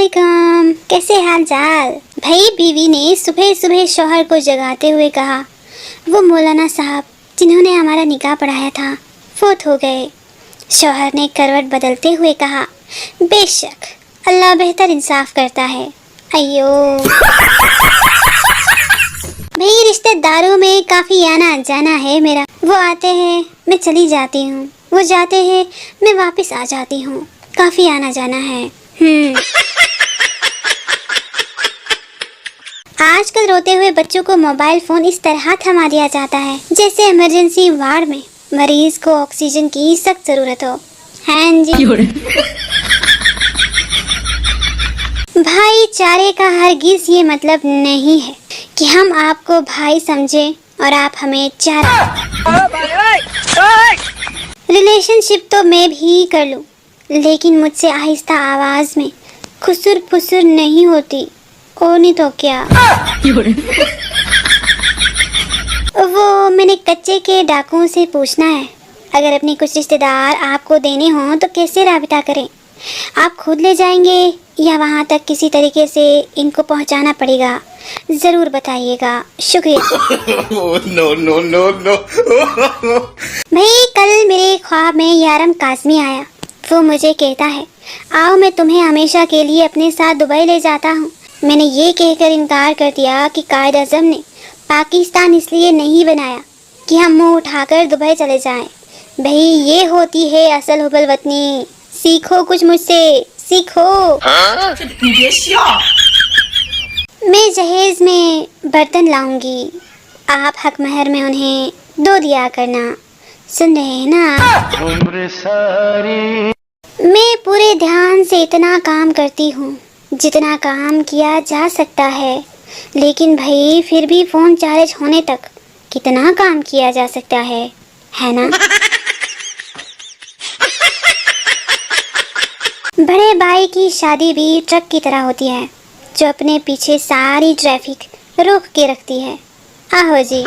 वालेकुम, कैसे हाल चाल। भाई बीवी ने सुबह सुबह शौहर को जगाते हुए कहा, वो मौलाना साहब जिन्होंने हमारा निकाह पढ़ाया था फौत हो गए। शौहर ने करवट बदलते हुए कहा, बेशक अल्लाह बेहतर इंसाफ करता है। अयो भाई रिश्तेदारों में काफी आना जाना है मेरा। वो आते हैं मैं चली जाती हूँ, वो जाते हैं मैं वापस आ जाती हूँ। काफी आना जाना है। आजकल रोते हुए बच्चों को मोबाइल फोन इस तरह थमा दिया जाता है जैसे इमरजेंसी वार्ड में मरीज को ऑक्सीजन की सख्त जरूरत हो। हाँ जी। भाईचारे का हरगिज ये मतलब नहीं है कि हम आपको भाई समझें और आप हमें चारा। रिलेशनशिप तो मैं भी कर लूं, लेकिन मुझसे आहिस्ता आवाज में खुसुर फुसुर नहीं होती। और नहीं तो क्या। वो मैंने कच्चे के डाकुओं से पूछना है, अगर अपने कुछ रिश्तेदार आपको देने हों तो कैसे राबिता करें? आप खुद ले जाएंगे या वहाँ तक किसी तरीके से इनको पहुँचाना पड़ेगा? जरूर बताइएगा, शुक्रिया। No no no no. भाई कल मेरे ख्वाब में यारम काज़मी आया। वो मुझे कहता है, आओ मैं तुम्हें हमेशा के लिए अपने साथ दुबई ले जाता हूँ। मैंने ये कहकर इनकार कर दिया कि कायद आज़म ने पाकिस्तान इसलिए नहीं बनाया कि हम मुंह उठाकर दुबई चले जाएं। भाई ये होती है असल हुबल वतनी। सीखो कुछ मुझसे, सीखो। मैं जहेज में बर्तन लाऊंगी, आप हक महर में उन्हें दो दिया करना। सुन रहे हैं ना? उम्र सारी मैं पूरे ध्यान से इतना काम करती हूँ जितना काम किया जा सकता है, लेकिन भाई फिर भी फोन चार्ज होने तक कितना काम किया जा सकता है ना? बड़े भाई की शादी भी ट्रक की तरह होती है जो अपने पीछे सारी ट्रैफिक रोक के रखती है। आहो जी।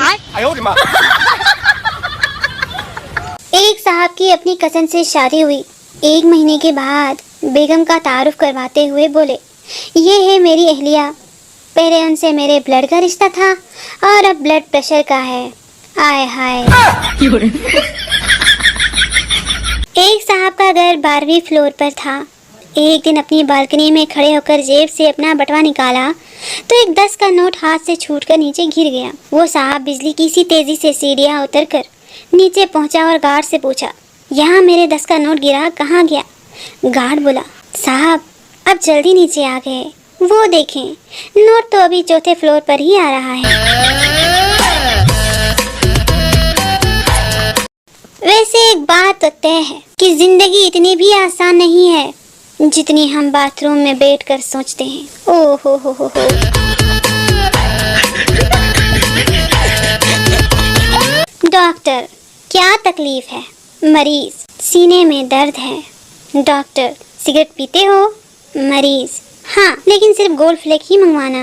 एक साहब की अपनी कज़न से शादी हुई। 1 महीने के बाद बेगम का तारुफ करवाते हुए बोले, ये है मेरी अहलिया। पहले उनसे मेरे ब्लड का रिश्ता था और अब ब्लड प्रेशर का है। आय हाय। एक साहब का घर 12वीं फ्लोर पर था। एक दिन अपनी बालकनी में खड़े होकर जेब से अपना बटवा निकाला तो एक 10 का नोट हाथ से छूटकर नीचे गिर गया। वो साहब बिजली की सी तेजी से सीढ़ियां उतरकर नीचे पहुंचा और गार्ड से पूछा, यहाँ मेरे 10 का नोट गिरा, कहाँ गया? गार्ड बोला, साहब अब जल्दी नीचे आ गए, वो देखें नोट तो अभी 4थे फ्लोर पर ही आ रहा है। वैसे एक बात तो तय है कि जिंदगी इतनी भी आसान नहीं है जितनी हम बाथरूम में बैठकर सोचते हैं। ओ हो। डॉक्टर क्या तकलीफ है? मरीज सीने में दर्द है। डॉक्टर सिगरेट पीते हो? मरीज हाँ, लेकिन सिर्फ गोल्ड फ्लेक ही मंगवाना।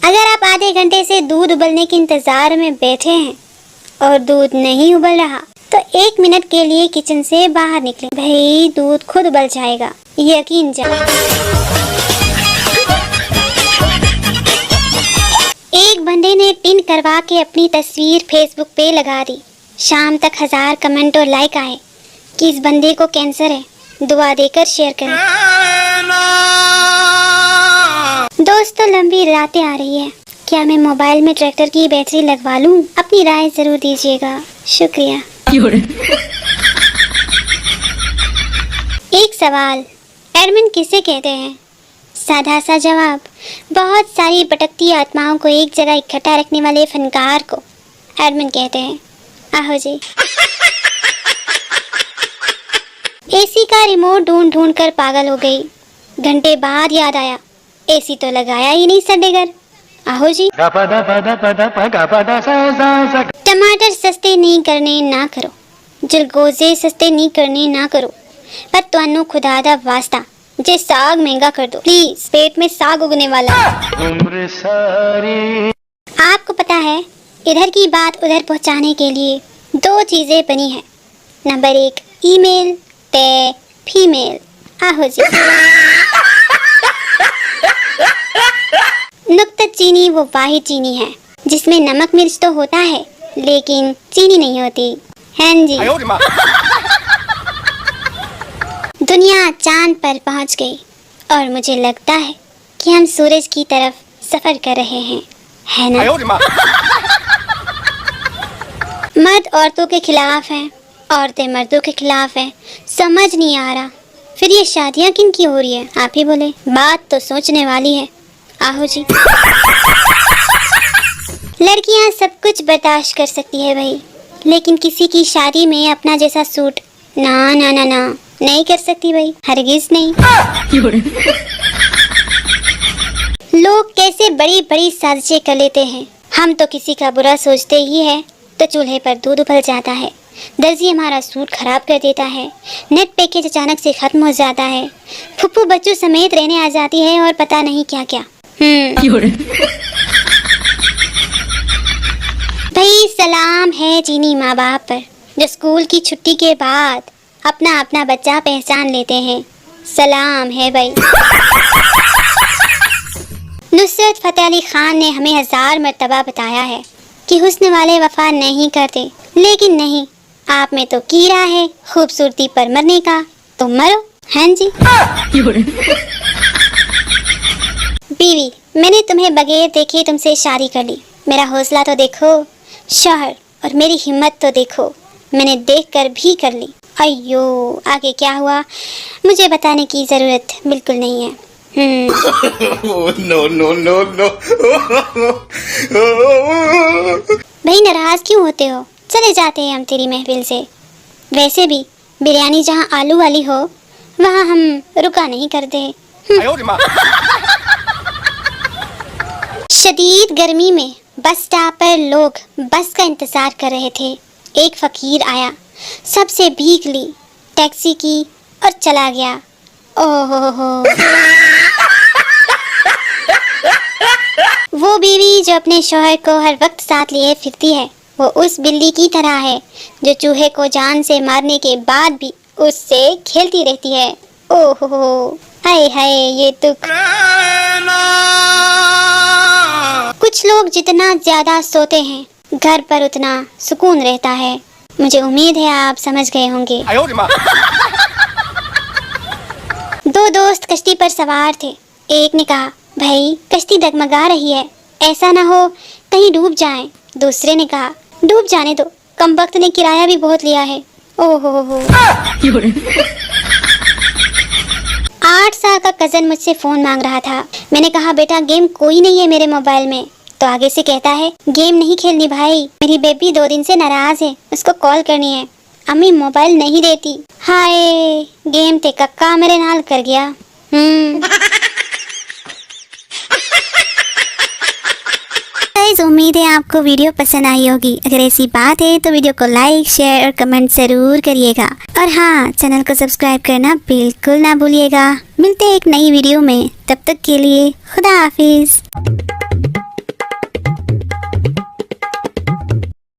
अगर आप आधे घंटे से दूध उबलने के इंतजार में बैठे हैं और दूध नहीं उबल रहा तो 1 मिनट के लिए किचन से बाहर निकले। भाई दूध खुद उबल जाएगा, यकीन जाओ। एक बंदे ने पिन करवा के अपनी तस्वीर फेसबुक पे लगा दी। शाम तक 1000 कमेंट और लाइक आए कि इस बंदे को कैंसर है, दुआ देकर शेयर करें। दोस्तों लंबी रातें आ रही है, क्या मैं मोबाइल में ट्रैक्टर की बैटरी लगवा लूं? अपनी राय जरूर दीजिएगा, शुक्रिया। एक सवाल, एडमिन किसे कहते हैं? साधा सा जवाब, बहुत सारी भटकती आत्माओं को एक जगह इकट्ठा रखने वाले फनकार को एडमिन कहते हैं। आहो जी। एसी का रिमोट ढूंढ कर पागल हो गई। घंटे बाद याद आया, एसी तो लगाया ही नहीं सडेगर। आहो जी। टमाटर सस्ते नहीं करने ना करो, जलगोजे सस्ते नहीं करने ना करो, पर तुहानू खुदा दा वास्ता जे साग महंगा कर दो प्लीज, पेट में साग उगने वाला। आपको पता है इधर की बात उधर पहुंचाने के लिए 2 चीजें बनी है। नंबर 1 ईमेल ते फीमेल। आहो जी। नुक्ता चीनी वो वाहिद चीनी है जिसमें नमक मिर्च तो होता है लेकिन चीनी नहीं होती। हैं जी। दुनिया चांद पर पहुंच गई और मुझे लगता है कि हम सूरज की तरफ सफर कर रहे हैं, है ना? मर्द औरतों के खिलाफ हैं, औरतें मर्दों के खिलाफ हैं। समझ नहीं आ रहा फिर ये शादियां किन की हो रही है? आप ही बोले। बात तो सोचने वाली है। आहो जी। लड़कियां सब कुछ बर्दाश्त कर सकती है भाई, लेकिन किसी की शादी में अपना जैसा सूट ना ना ना ना नहीं कर सकती भाई, हरगिज नहीं। लोग कैसे बड़ी बड़ी साजिशें कर लेते हैं। हम तो किसी का बुरा सोचते ही है तो चूल्हे पर दूध उबल जाता है, दर्जी हमारा सूट खराब कर देता है, नेट पैकेज अचानक से खत्म हो जाता है, फुप्पू बच्चों समेत रहने आ जाती है और पता नहीं क्या क्या। भाई सलाम है चीनी माँ बाप पर जो स्कूल की छुट्टी के बाद अपना अपना बच्चा पहचान लेते हैं। सलाम है भाई। नुसरत फतेह अली खान ने हमें 1000 मर्तबा बताया है कि हुस्न वाले वफा नहीं करते, लेकिन नहीं, आप में तो कीड़ा है खूबसूरती पर मरने का, तो मरो। हैं जी। बीवी, मैंने तुम्हें बगैर देखे तुमसे शादी कर ली। मेरा हौसला तो देखो, शौहर, और मेरी हिम्मत तो देखो, मैंने देखकर भी कर ली। अయ్यो, आगे क्या हुआ मुझे बताने की जरूरत बिल्कुल नहीं है। No no no no. भाई नाराज क्यों होते हो? चले जाते हैं हम तेरी महफिल से। वैसे भी बिरयानी जहाँ आलू वाली हो वहाँ हम रुका नहीं करते। शदीद गर्मी में बस स्टॉप पर लोग बस का इंतजार कर रहे थे। एक फकीर आया, सबसे भीख ली, टैक्सी की और चला गया। ओहो, वो बीवी जो अपने शौहर को हर वक्त साथ लिए फिरती है, वो उस बिल्ली की तरह है जो चूहे को जान से मारने के बाद भी उससे खेलती रहती है। ओहो, हाय हाय ये दुख। कुछ लोग जितना ज्यादा सोते हैं घर पर उतना सुकून रहता है। मुझे उम्मीद है आप समझ गए होंगे। दो दोस्त कश्ती पर सवार थे। एक ने कहा, भाई कश्ती डगमगा रही है, ऐसा ना हो कहीं डूब जाएं। दूसरे ने कहा, डूब जाने दो, कमबख्त ने किराया भी बहुत लिया है। ओहो। 8 साल का कजन मुझसे फोन मांग रहा था। मैंने कहा, बेटा गेम कोई नहीं है मेरे मोबाइल में। तो आगे से कहता है, गेम नहीं खेलनी भाई, मेरी बेबी 2 दिन से नाराज है, उसको कॉल करनी है, अम्मी मोबाइल नहीं देती। हाय, गेम ते कक्का मेरे नाल कर गया। उम्मीद है आपको वीडियो पसंद आई होगी। अगर ऐसी बात है तो वीडियो को लाइक, शेयर और कमेंट जरूर करिएगा। और हाँ, चैनल को सब्सक्राइब करना बिल्कुल ना भूलिएगा। मिलते हैं एक नई वीडियो में, तब तक के लिए खुदा हाफिज।